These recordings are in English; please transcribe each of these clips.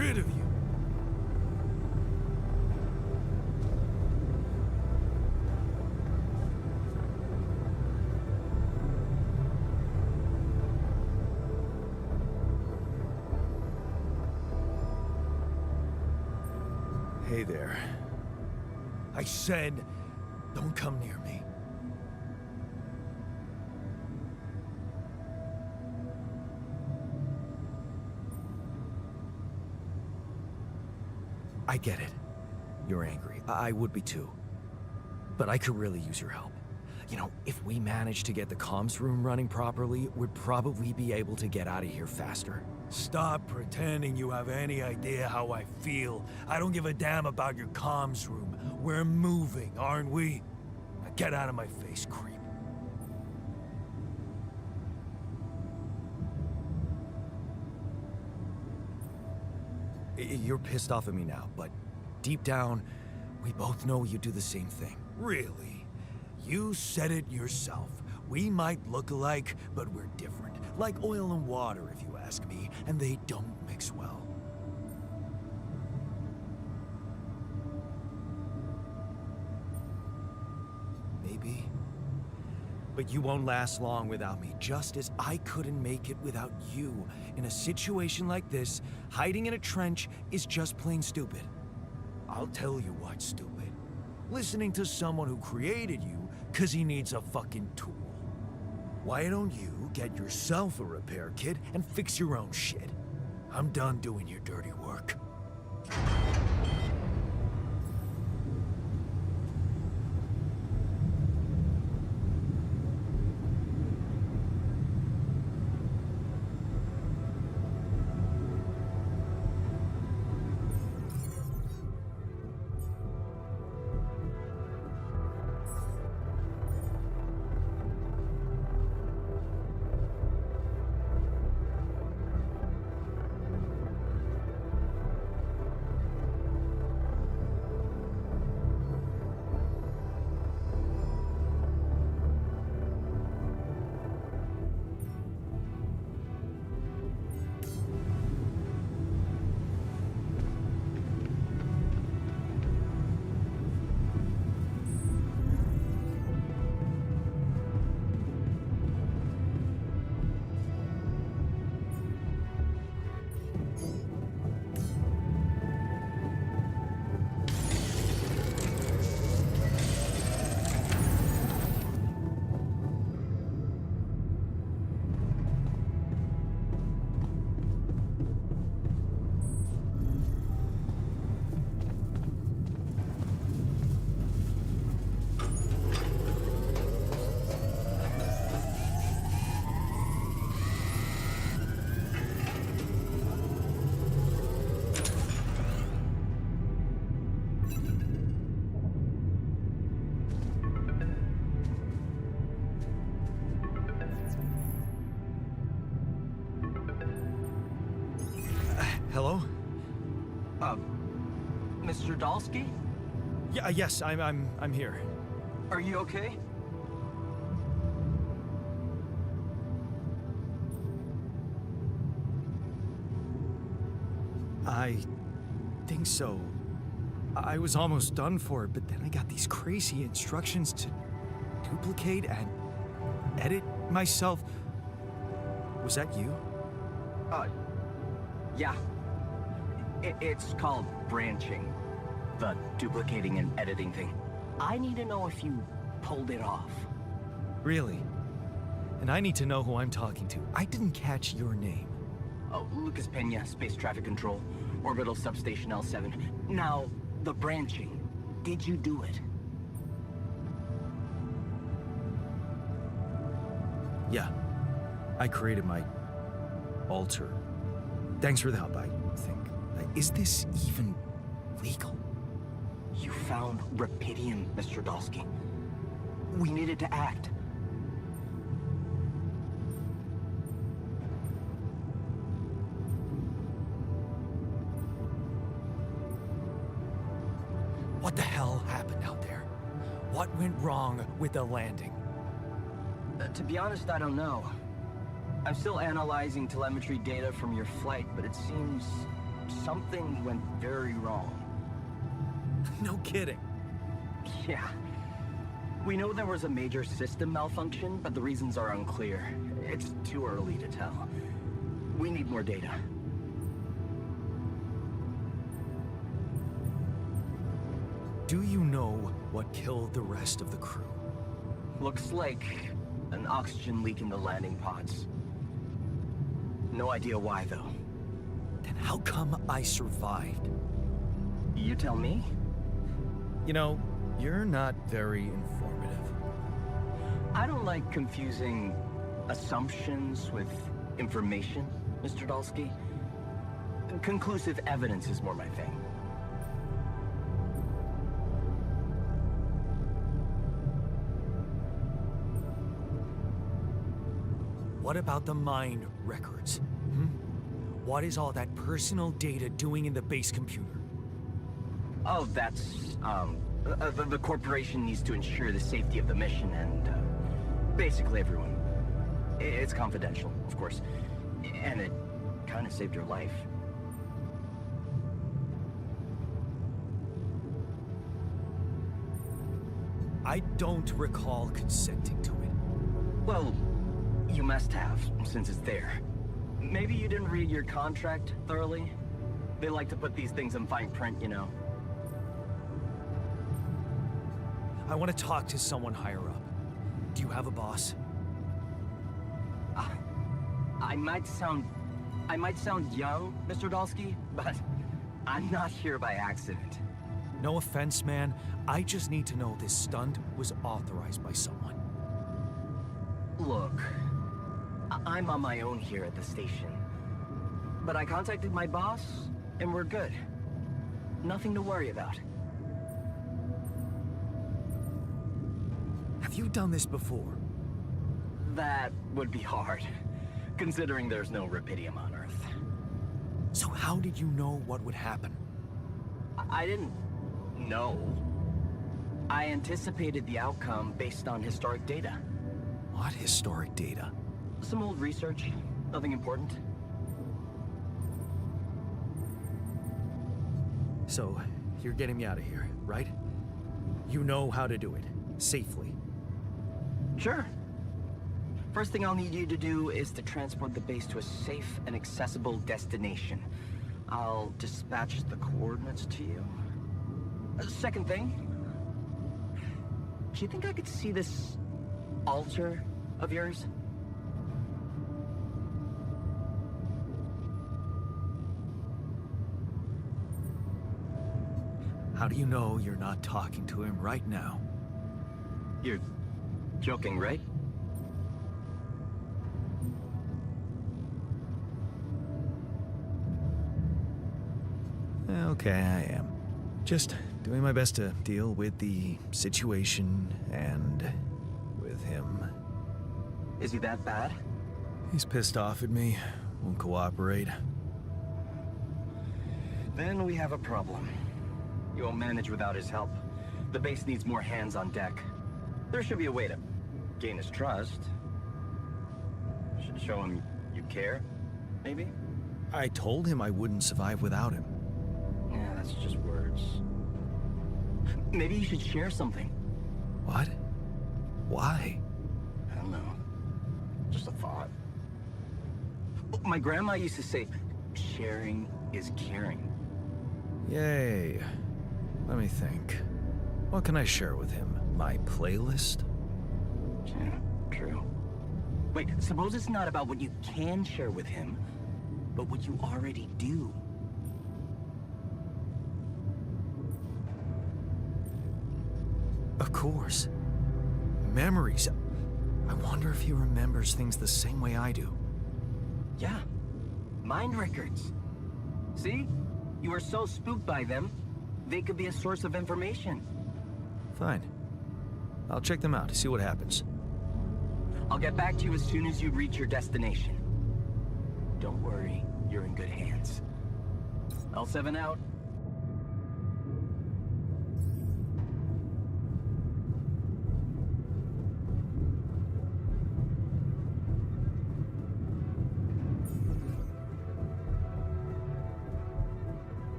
rid of you. Hey there. I said, don't come near me. I get it. You're angry. I would be too. But I could really use your help. You know, if we manage to get the comms room running properly, we'd probably be able to get out of here faster. Stop pretending you have any idea how I feel. I don't give a damn about your comms room. We're moving, aren't we? Now get out of my face, creep. You're pissed off at me now, but deep down, we both know you do the same thing. Really? You said it yourself. We might look alike, but we're different. Like oil and water, if you ask me, and they don't mix well. Maybe. But you won't last long without me, just as I couldn't make it without you. In a situation like this, hiding in a trench is just plain stupid. I'll tell you what's stupid. Listening to someone who created you because he needs a fucking tool. Why don't you get yourself a repair kit and fix your own shit? I'm done doing your dirty work. Mr. Dalsky? Yeah, yes, I'm here. Are you okay? I think so. I was almost done for it, but then I got these crazy instructions to duplicate and edit myself. Was that you? Yeah. It's called branching. The duplicating and editing thing. I need to know if you pulled it off. Really? And I need to know who I'm talking to. I didn't catch your name. Oh, Lucas Pena, Space Traffic Control, Orbital Substation L7. Now, the branching. Did you do it? Yeah. I created my alter. Thanks for the help, I think. Is this even legal? You found Rapidium, Mr. Dalsky. We needed to act. What the hell happened out there? What went wrong with the landing? To be honest, I don't know. I'm still analyzing telemetry data from your flight, but it seems something went very wrong. No kidding. Yeah. We know there was a major system malfunction, but the reasons are unclear. It's too early to tell. We need more data. Do you know what killed the rest of the crew? Looks like an oxygen leak in the landing pods. No idea why, though. Then how come I survived? You tell me? You know, you're not very informative. I don't like confusing assumptions with information, Mr. Dalsky. Conclusive evidence is more my thing. What about the mine records? What is all that personal data doing in the base computer? Oh, that's, the corporation needs to ensure the safety of the mission and, basically everyone. It's confidential, of course. And it kind of saved your life. I don't recall consenting to it. Well, you must have, since it's there. Maybe you didn't read your contract thoroughly? They like to put these things in fine print, you know. I want to talk to someone higher up. Do you have a boss? I might sound young, Mr. Dalsky, but I'm not here by accident. No offense, man. I just need to know this stunt was authorized by someone. Look, I'm on my own here at the station. But I contacted my boss, and we're good. Nothing to worry about. Have you done this before? That would be hard, considering there's no Rapidium on Earth. So how did you know what would happen? I didn't know. I anticipated the outcome based on historic data. What historic data? Some old research, nothing important. So, you're getting me out of here, right? You know how to do it, safely. Sure. First thing I'll need you to do is to transport the base to a safe and accessible destination. I'll dispatch the coordinates to you. Second thing, do you think I could see this altar of yours? How do you know you're not talking to him right now? You're joking, right? Okay, I am. Just doing my best to deal with the situation and with him. Is he that bad? He's pissed off at me, won't cooperate. Then we have a problem. You won't manage without his help. The base needs more hands on deck. There should be a way to gain his trust. Should show him you care, maybe? I told him I wouldn't survive without him. Yeah, that's just words. Maybe you should share something. What? Why? I don't know. Just a thought. My grandma used to say, sharing is caring. Yay. Let me think. What can I share with him? My playlist? Yeah, true. Wait, suppose it's not about what you can share with him, but what you already do. Of course. Memories. I wonder if he remembers things the same way I do. Yeah. Mind records. See? You are so spooked by them, they could be a source of information. Fine. I'll check them out to see what happens. I'll get back to you as soon as you reach your destination. Don't worry, you're in good hands. L7 out.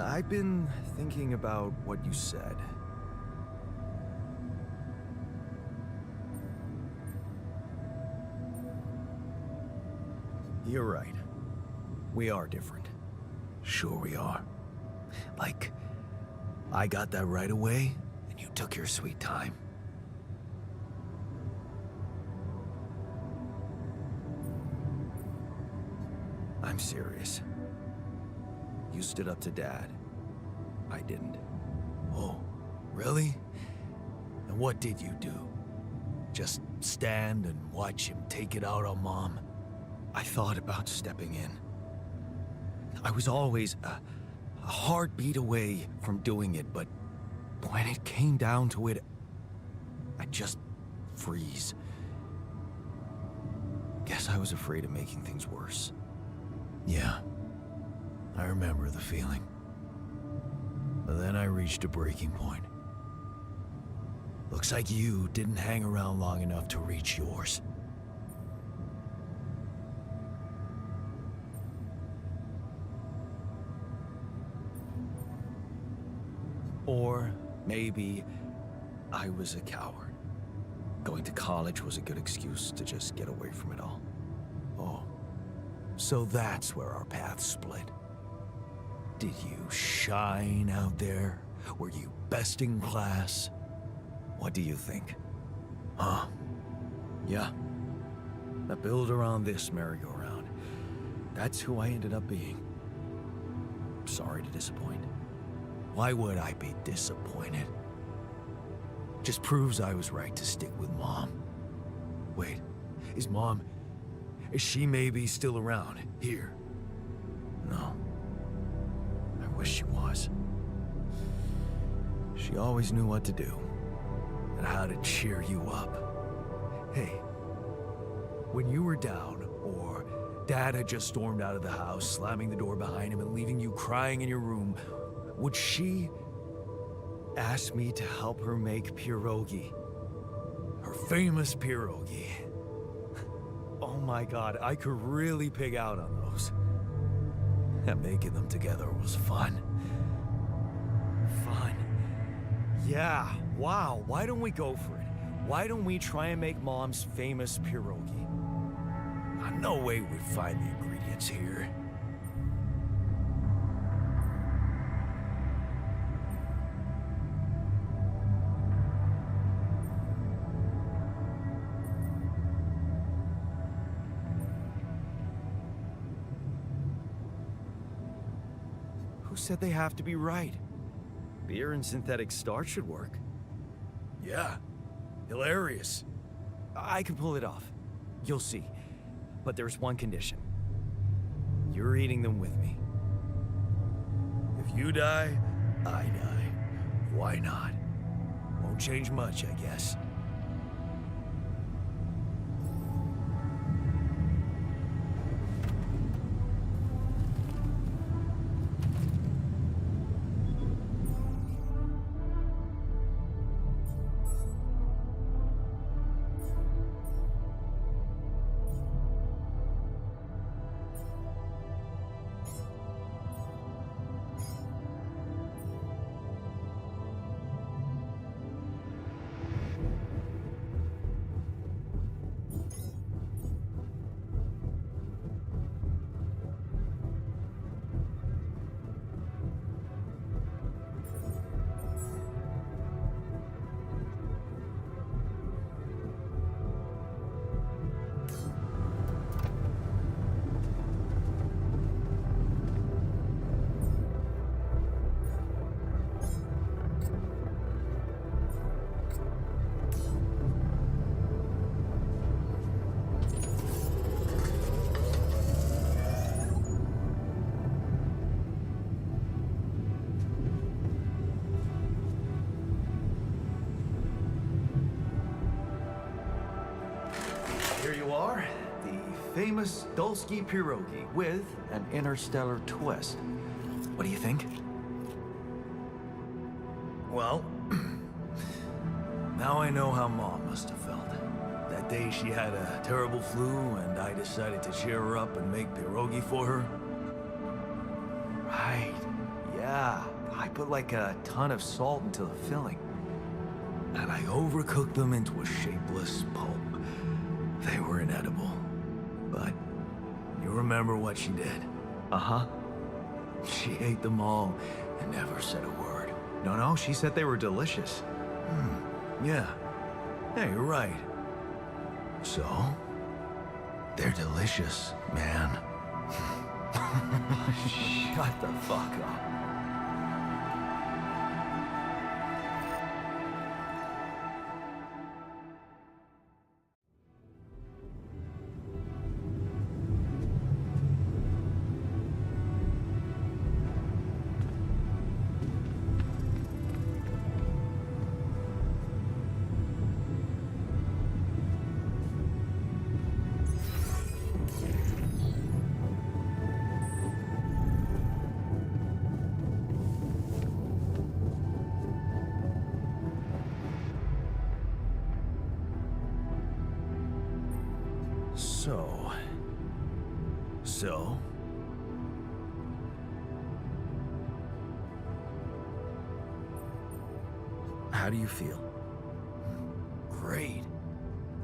I've been thinking about what you said. You're right. We are different. Sure we are. Like, I got that right away, and you took your sweet time. I'm serious. You stood up to Dad. I didn't. Oh, really? And what did you do? Just stand and watch him take it out on Mom? I thought about stepping in. I was always a heartbeat away from doing it, but when it came down to it, I'd just freeze. Guess I was afraid of making things worse. Yeah, I remember the feeling. But then I reached a breaking point. Looks like you didn't hang around long enough to reach yours. Or maybe I was a coward. Going to college was a good excuse to just get away from it all. Oh, so that's where our paths split. Did you shine out there? Were you best in class? What do you think? Huh? Yeah. I build around this merry-go-round. That's who I ended up being. Sorry to disappoint. Why would I be disappointed? Just proves I was right to stick with Mom. Wait, is she maybe still around here? No. I wish she was. She always knew what to do and how to cheer you up. Hey, when you were down, or Dad had just stormed out of the house, slamming the door behind him and leaving you crying in your room, would she ask me to help her make pierogi? Her famous pierogi. Oh my God, I could really pig out on those. And making them together was fun. Fun. Yeah, wow, why don't we go for it? Why don't we try and make Mom's famous pierogi? No way we'd find the ingredients here. Who said they have to be right? Beer and synthetic starch should work. Yeah, hilarious. I can pull it off. You'll see. But there's one condition. You're eating them with me. If you die, I die. Why not? Won't change much, I guess. Here you are, the famous Dulski pierogi with an interstellar twist. What do you think? Well, now I know how Mom must have felt. That day she had a terrible flu and I decided to cheer her up and make pierogi for her. Right, yeah. I put like a ton of salt into the filling. And I overcooked them into a shapeless pulp. They were inedible. But you remember what she did? Uh-huh. She ate them all and never said a word. No, she said they were delicious. Yeah. Yeah, you're right. So, they're delicious, man. Shut the fuck up. So? How do you feel? Great.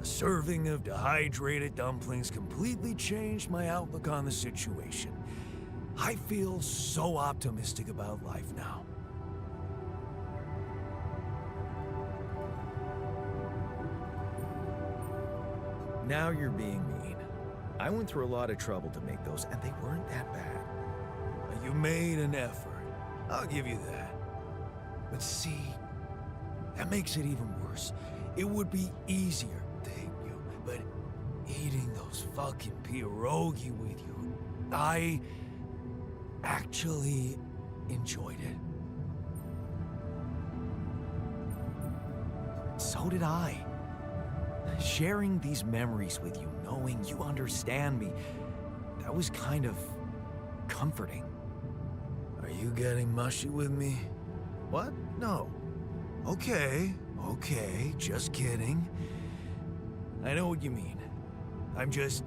A serving of dehydrated dumplings completely changed my outlook on the situation. I feel so optimistic about life now. Now you're being mean. I went through a lot of trouble to make those, and they weren't that bad. You made an effort. I'll give you that. But see, that makes it even worse. It would be easier, thank you, but eating those fucking pierogi with you, I actually enjoyed it. So did I. Sharing these memories with you, knowing you understand me, that was kind of comforting. Are you getting mushy with me? What? No. Okay, just kidding. I know what you mean. I'm just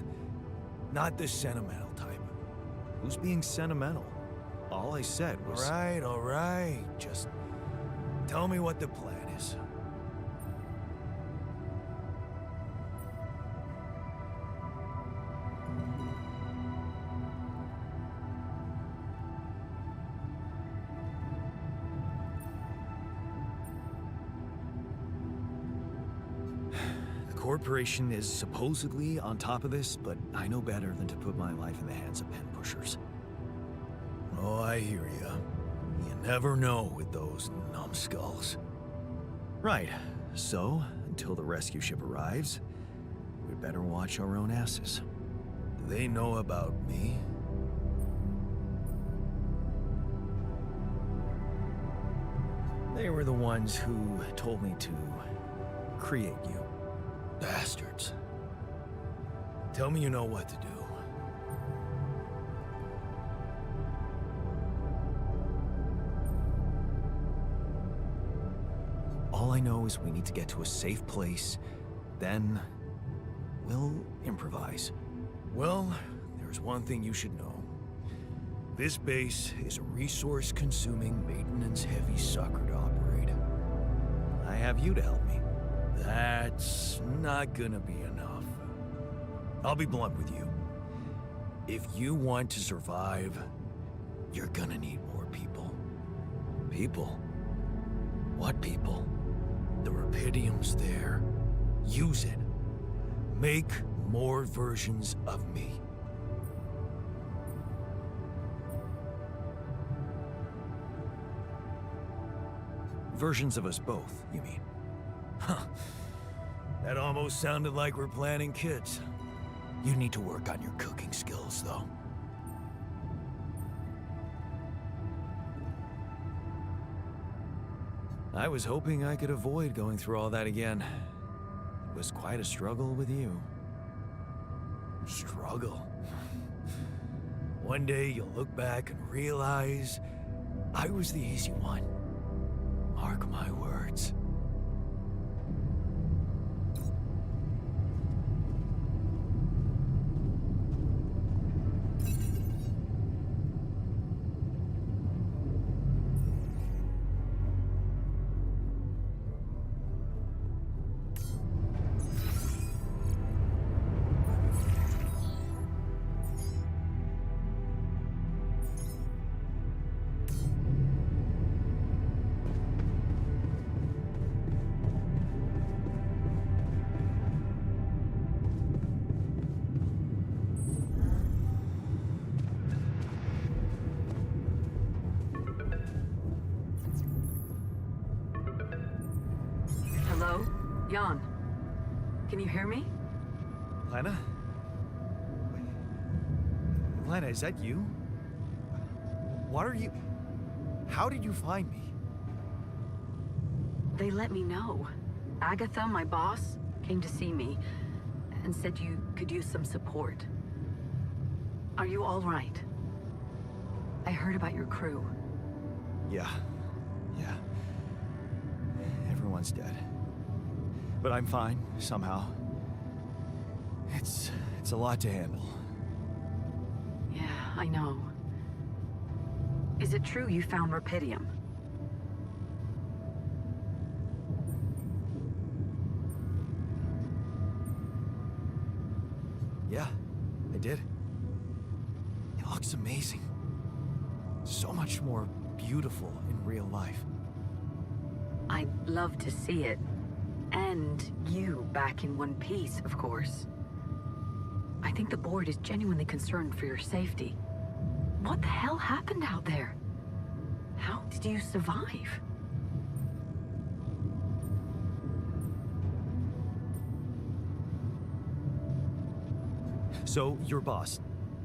not the sentimental type. Who's being sentimental? All I said was... All right. Just tell me what the plan is. The corporation is supposedly on top of this, but I know better than to put my life in the hands of pen pushers. Oh, I hear ya. You never know with those numbskulls. Right. So, until the rescue ship arrives, we'd better watch our own asses. Do they know about me? They were the ones who told me to create you. Bastards. Tell me you know what to do. All I know is we need to get to a safe place, then we'll improvise. Well, there's one thing you should know. This base is a resource-consuming, maintenance-heavy sucker to operate. I have you to help me. That's not gonna be enough. I'll be blunt with you. If you want to survive, you're gonna need more people. People? What people? The Rapidium's there. Use it. Make more versions of me. Versions of us both, you mean? Huh. That almost sounded like we're planning kids. You need to work on your cooking skills, though. I was hoping I could avoid going through all that again. It was quite a struggle with you. Struggle? One day you'll look back and realize I was the easy one. Mark my words. Hello? Jan. Can you hear me? Lena? Lena, is that you? What are you... How did you find me? They let me know. Agatha, my boss, came to see me and said you could use some support. Are you all right? I heard about your crew. Yeah. Everyone's dead. But I'm fine, somehow. It's a lot to handle. Yeah, I know. Is it true you found Rapidium? Yeah, I did. It looks amazing. So much more beautiful in real life. I'd love to see it. And you back in one piece, of course. I think the board is genuinely concerned for your safety. What the hell happened out there? How did you survive? So, your boss,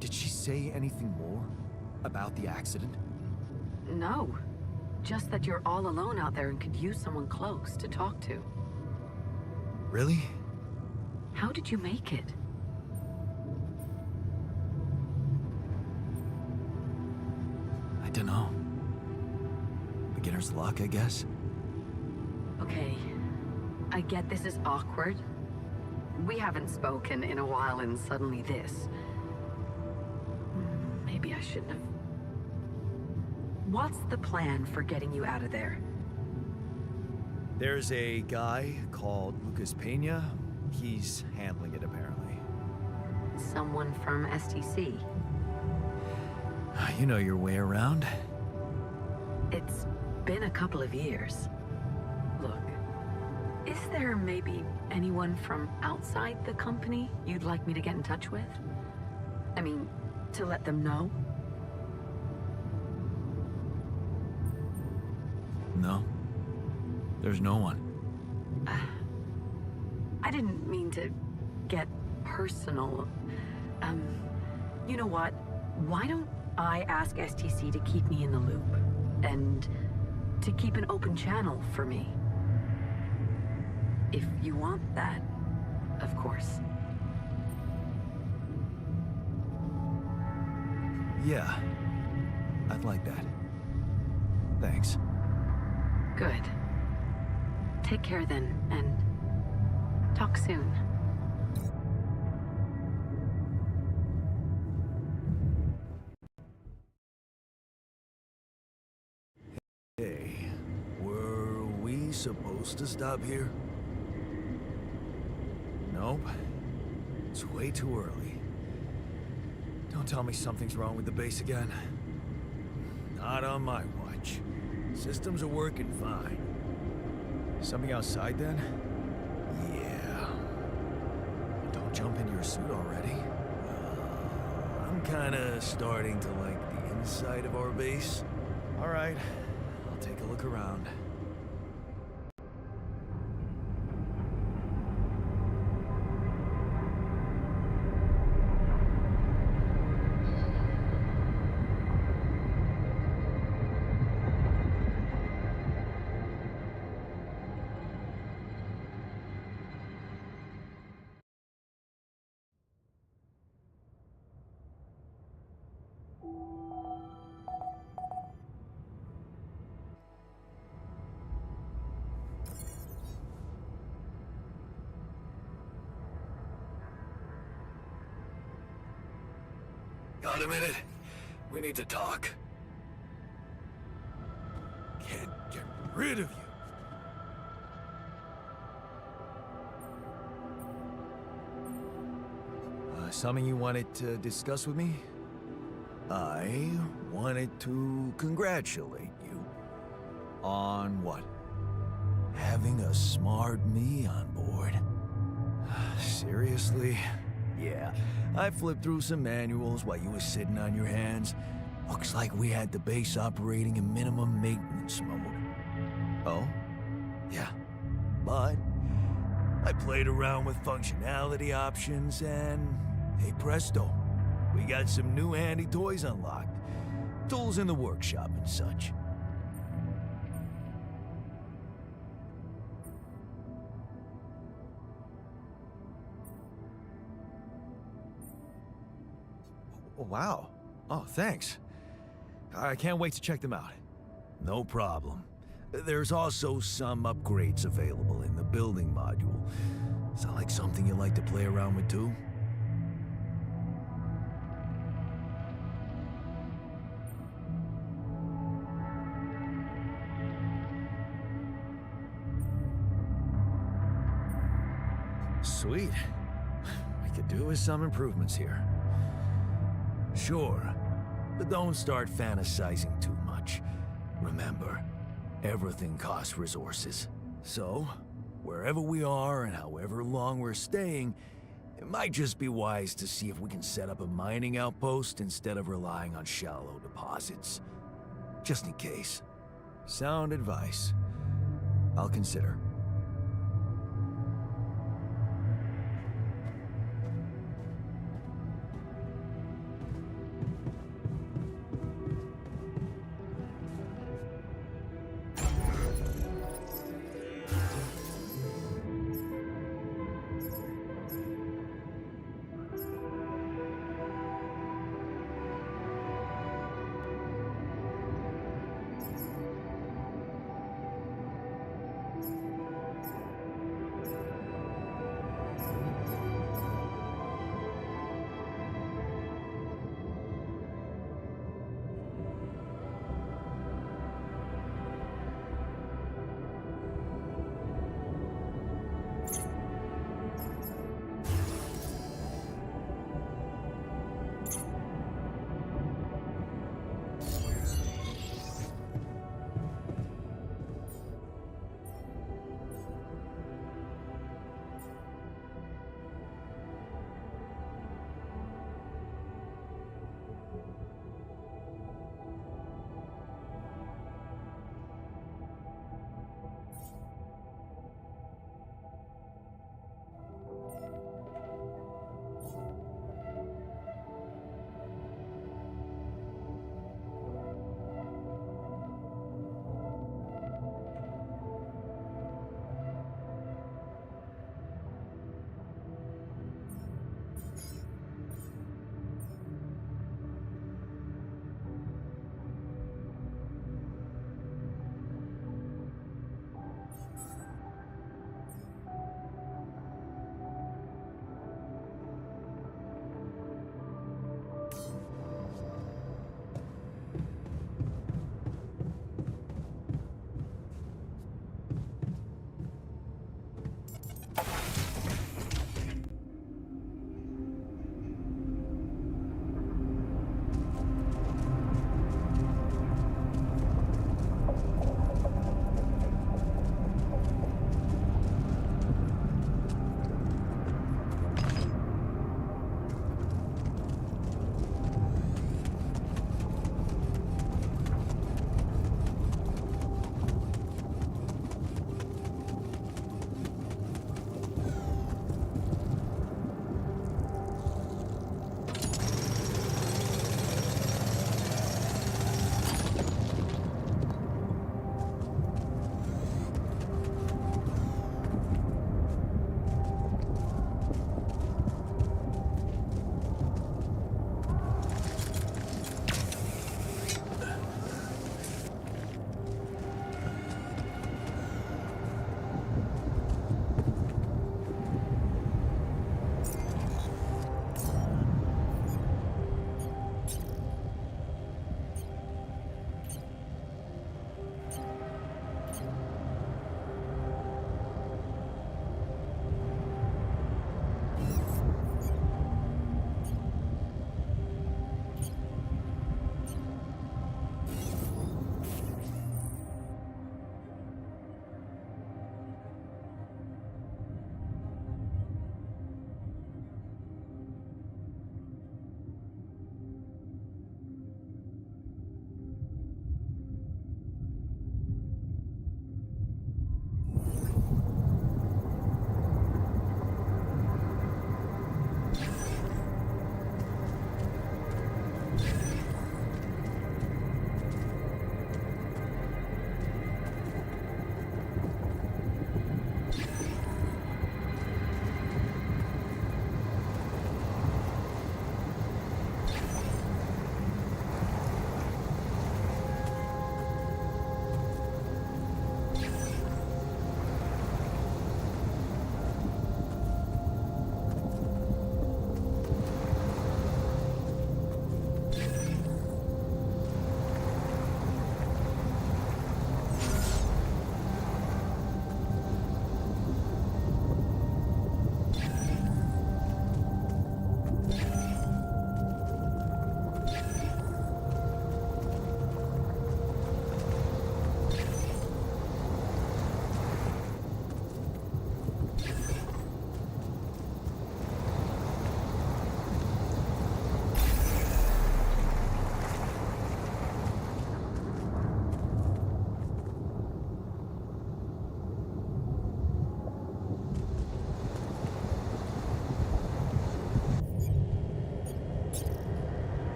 did she say anything more about the accident? No. Just that you're all alone out there and could use someone close to talk to. Really? How did you make it? I don't know. Beginner's luck, I guess. Okay, I get this is awkward. We haven't spoken in a while and suddenly this. Maybe I shouldn't have. What's the plan for getting you out of there? There's a guy called Lucas Pena. He's handling it, apparently. Someone from STC. You know your way around. It's been a couple of years. Look, is there maybe anyone from outside the company you'd like me to get in touch with? I mean, to let them know? No. There's no one. I didn't mean to get personal. You know what? Why don't I ask STC to keep me in the loop? And to keep an open channel for me? If you want that, of course. Yeah. I'd like that. Thanks. Good. Take care then, and talk soon. Hey, were we supposed to stop here? Nope. It's way too early. Don't tell me something's wrong with the base again. Not on my watch. Systems are working fine. Something outside then? Yeah. Don't jump into your suit already. I'm kinda starting to like the inside of our base. All right. I'll take a look around. Got a minute? We need to talk. Can't get rid of you. Something you wanted to discuss with me? I wanted to congratulate you. On what? Having a smart me on board. Seriously? Yeah, I flipped through some manuals while you were sitting on your hands. Looks like we had the base operating in minimum maintenance mode. Oh? Yeah, but I played around with functionality options and, hey presto, we got some new handy toys unlocked. Tools in the workshop and such. Wow. Oh, thanks. I can't wait to check them out. No problem. There's also some upgrades available in the building module. Sound like something you like to play around with too? Sweet. We could do with some improvements here. Sure, but don't start fantasizing too much. Remember, everything costs resources. So, wherever we are and however long we're staying, it might just be wise to see if we can set up a mining outpost instead of relying on shallow deposits. Just in case. Sound advice. I'll consider.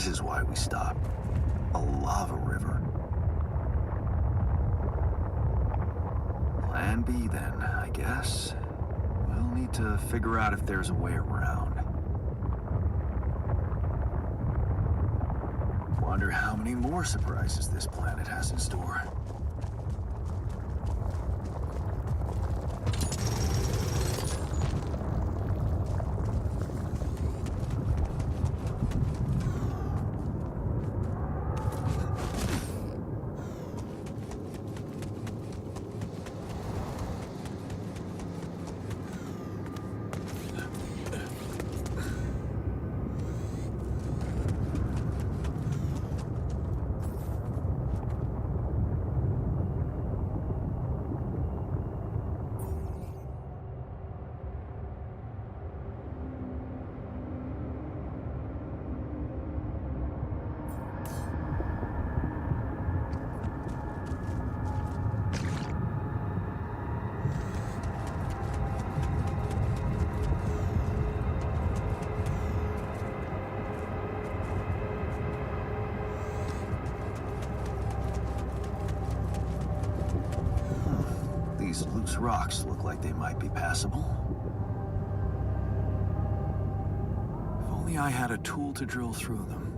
This is why we stopped. A lava river. Plan B then, I guess. We'll need to figure out if there's a way around. Wonder how many more surprises this planet has in store. These loose rocks look like they might be passable. If only I had a tool to drill through them.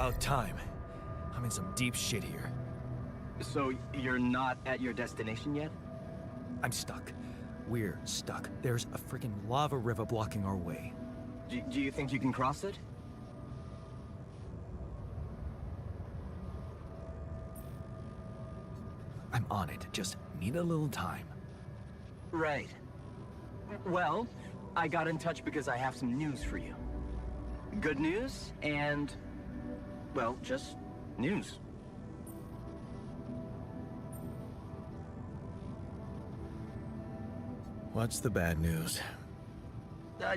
About time. I'm in some deep shit here. So you're not at your destination yet? I'm stuck. We're stuck. There's a freaking lava river blocking our way. Do you think you can cross it? I'm on it. Just need a little time. Right. Well, I got in touch because I have some news for you. Good news and, well, just news. What's the bad news?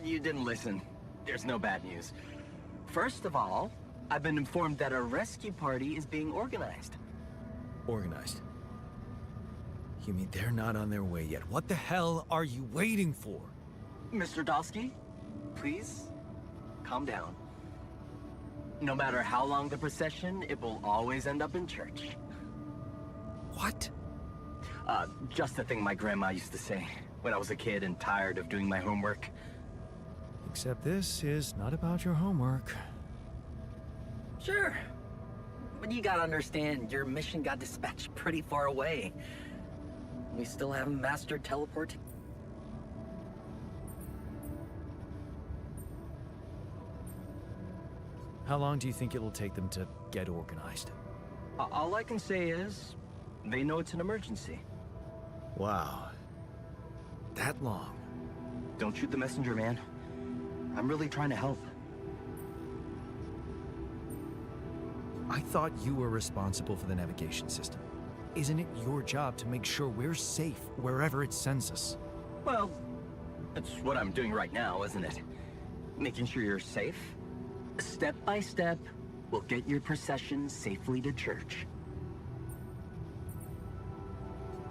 You didn't listen. There's no bad news. First of all, I've been informed that a rescue party is being organized. Organized. You mean they're not on their way yet? What the hell are you waiting for? Mr. Dosky, please, calm down. No matter how long the procession, it will always end up in church. What? Just a thing my grandma used to say when I was a kid and tired of doing my homework. Except this is not about your homework. Sure. But you gotta understand, your mission got dispatched pretty far away. We still haven't mastered teleporting. How long do you think it'll take them to get organized? All I can say is, they know it's an emergency. Wow. That long? Don't shoot the messenger, man. I'm really trying to help. I thought you were responsible for the navigation system. Isn't it your job to make sure we're safe wherever it sends us? Well, that's what I'm doing right now, isn't it? Making sure you're safe. Step by step, we'll get your procession safely to church.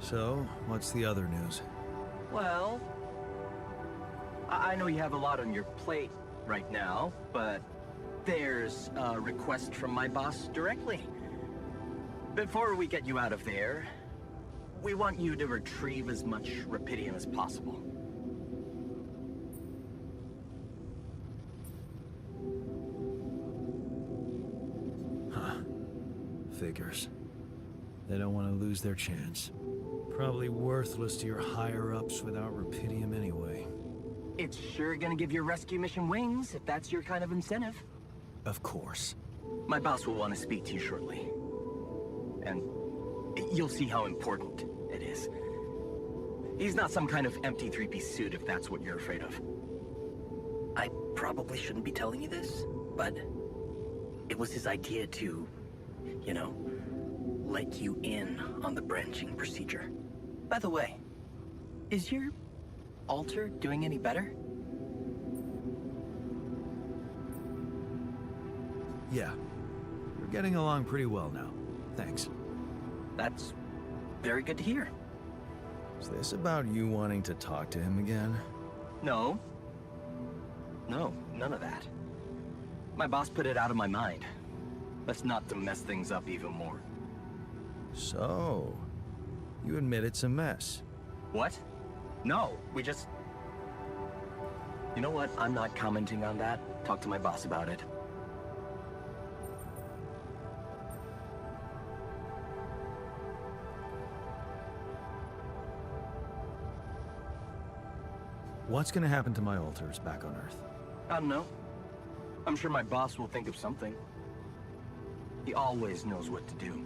So, what's the other news? Well, I know you have a lot on your plate right now, but there's a request from my boss directly. Before we get you out of there, we want you to retrieve as much Rapidium as possible. Figures. They don't want to lose their chance. Probably worthless to your higher-ups without Rapidium anyway. It's sure gonna give your rescue mission wings, if that's your kind of incentive. Of course. My boss will want to speak to you shortly. And you'll see how important it is. He's not some kind of empty three-piece suit if that's what you're afraid of. I probably shouldn't be telling you this, but it was his idea to, you know, let you in on the branching procedure. By the way, is your altar doing any better? Yeah. We're getting along pretty well now. Thanks. That's very good to hear. Is this about you wanting to talk to him again? No. No, none of that. My boss put it out of my mind. That's not to mess things up even more. So, you admit it's a mess. What? No, we just... You know what? I'm not commenting on that. Talk to my boss about it. What's gonna happen to my altars back on Earth? I don't know. I'm sure my boss will think of something. He always knows what to do.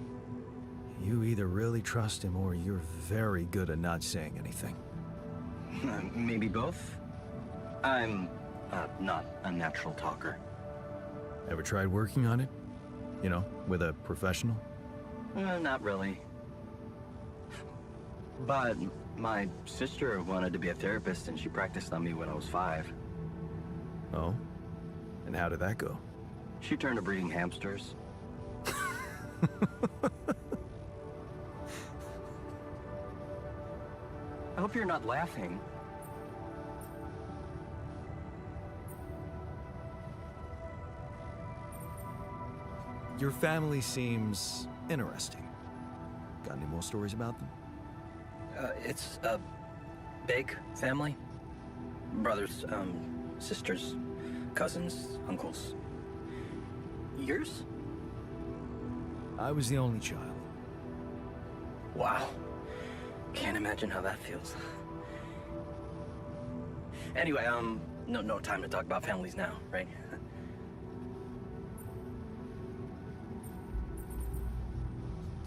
You either really trust him or you're very good at not saying anything. Maybe both? I'm not a natural talker. Ever tried working on it? You know, with a professional? Not really. But my sister wanted to be a therapist and she practiced on me when I was 5. Oh? And how did that go? She turned to breeding hamsters. I hope you're not laughing. Your family seems interesting. Got any more stories about them? It's a big family. Brothers, sisters, cousins, uncles. Yours? I was the only child. Wow. Can't imagine how that feels. Anyway, no time to talk about families now, right?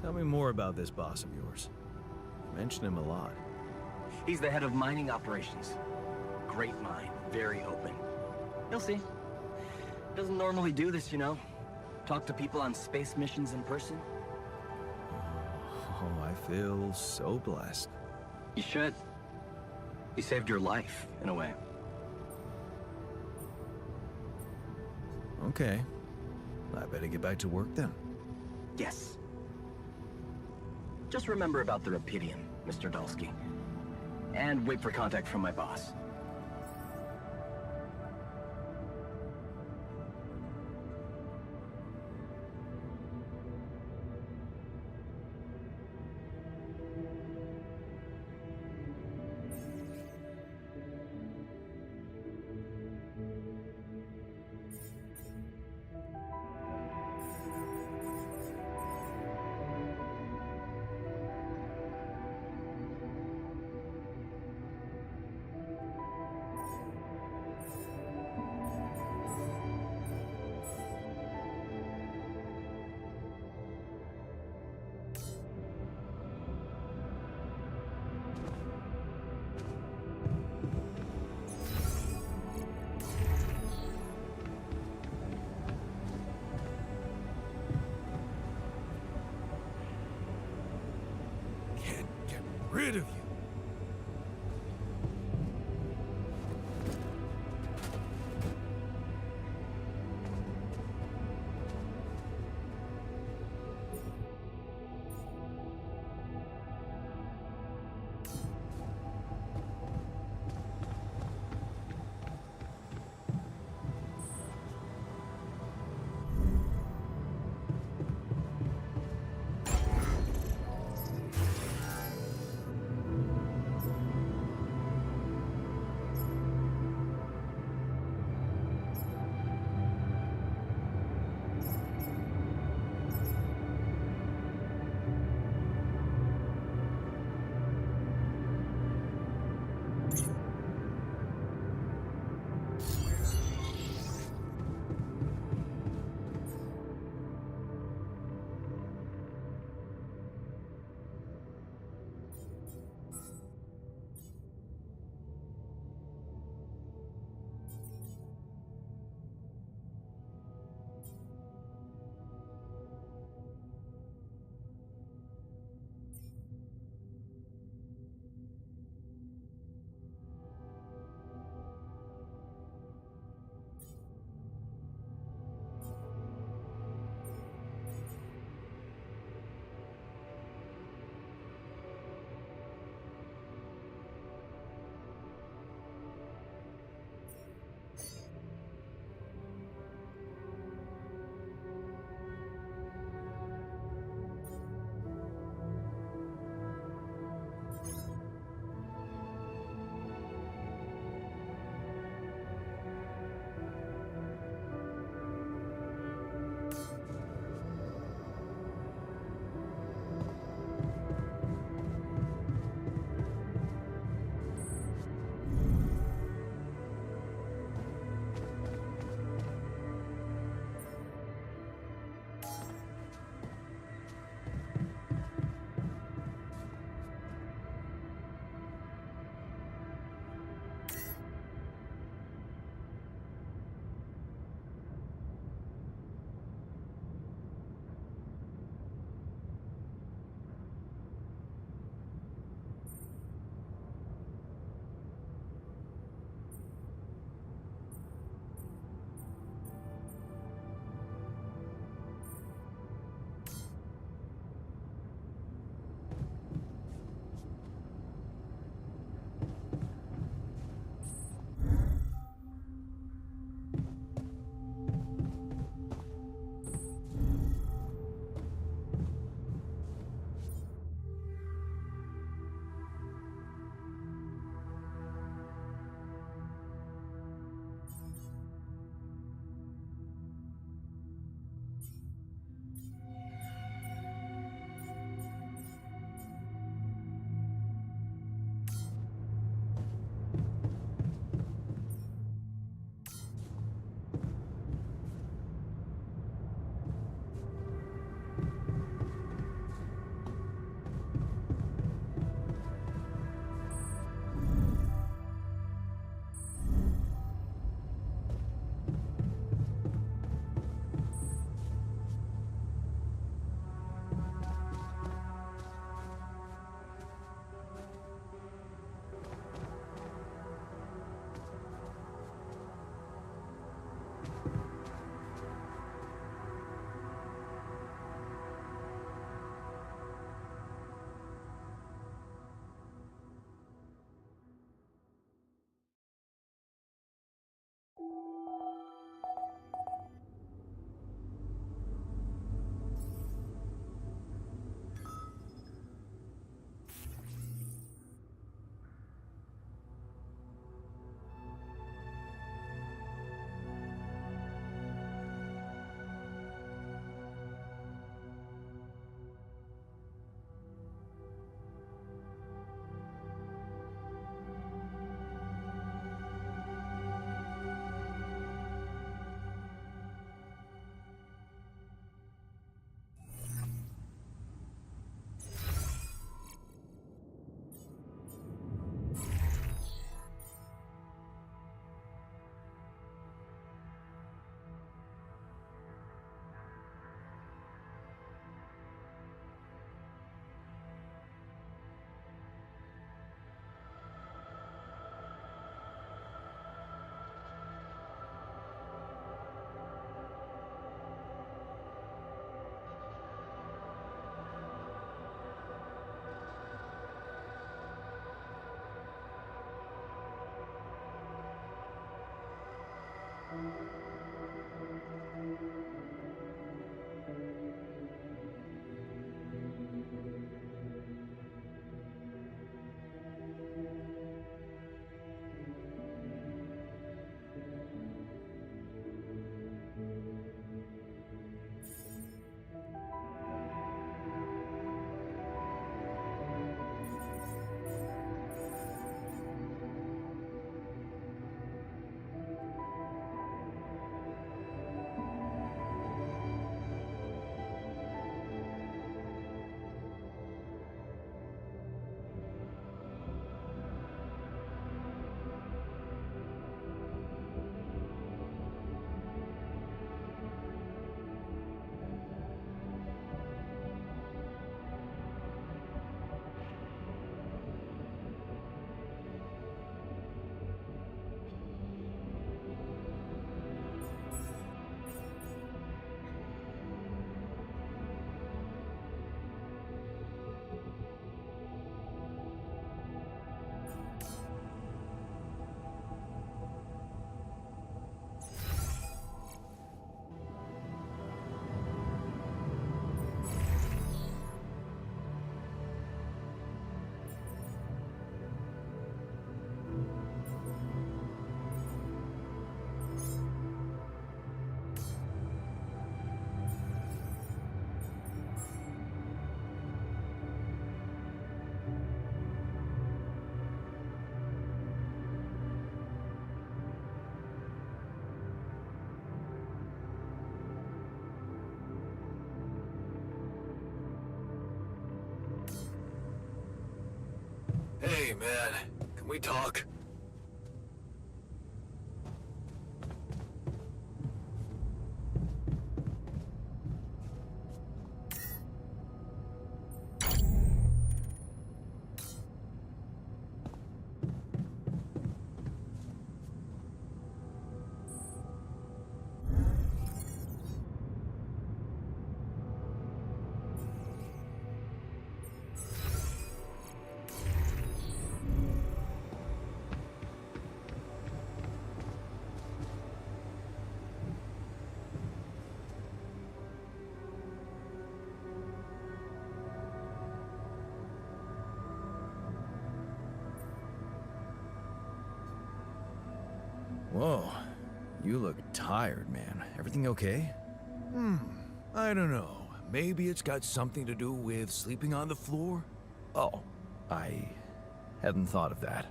Tell me more about this boss of yours. You mention him a lot. He's the head of mining operations. Great mind, very open. You'll see. Doesn't normally do this, you know. Talk to people on space missions in person. Oh, I feel so blessed. You should. He saved your life, in a way. Okay. I better get back to work then. Yes. Just remember about the Rapidium, Mr. Dulski. And wait for contact from my boss. Can't get rid of you. Hey, man. Can we talk? Whoa, you look tired, man. Everything okay? I don't know. Maybe it's got something to do with sleeping on the floor? Oh, I hadn't thought of that.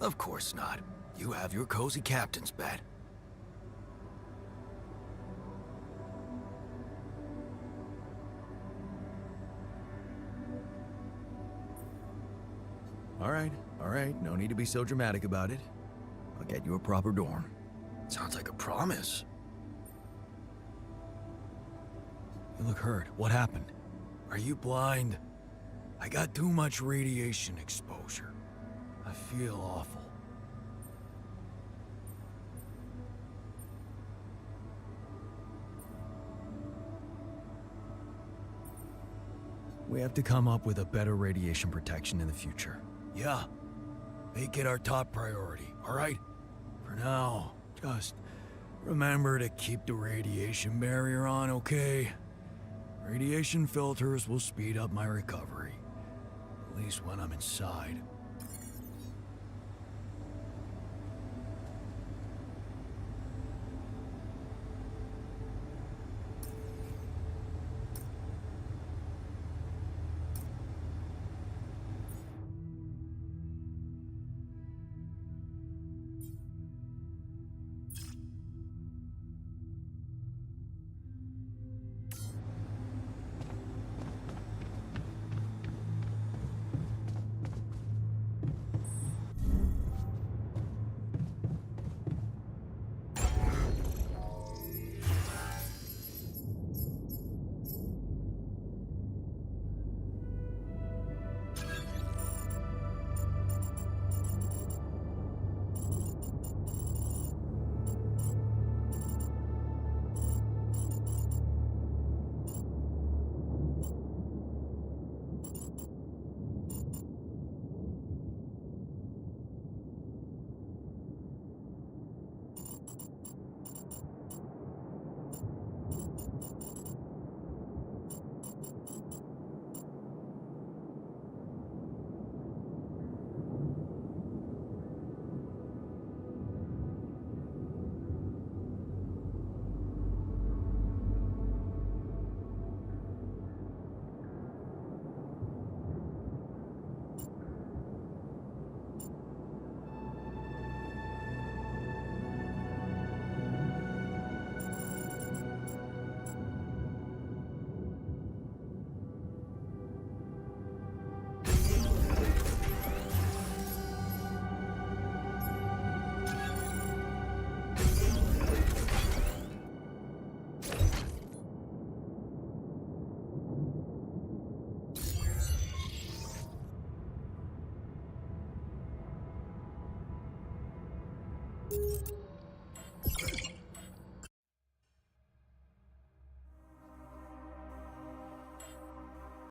Of course not. You have your cozy captain's bed. All right, no need to be so dramatic about it. I'll get you a proper dorm. Sounds like a promise. You look hurt. What happened? Are you blind? I got too much radiation exposure. I feel awful. We have to come up with a better radiation protection in the future. Yeah. Make it our top priority, alright? For now, just remember to keep the radiation barrier on, okay? Radiation filters will speed up my recovery. At least when I'm inside.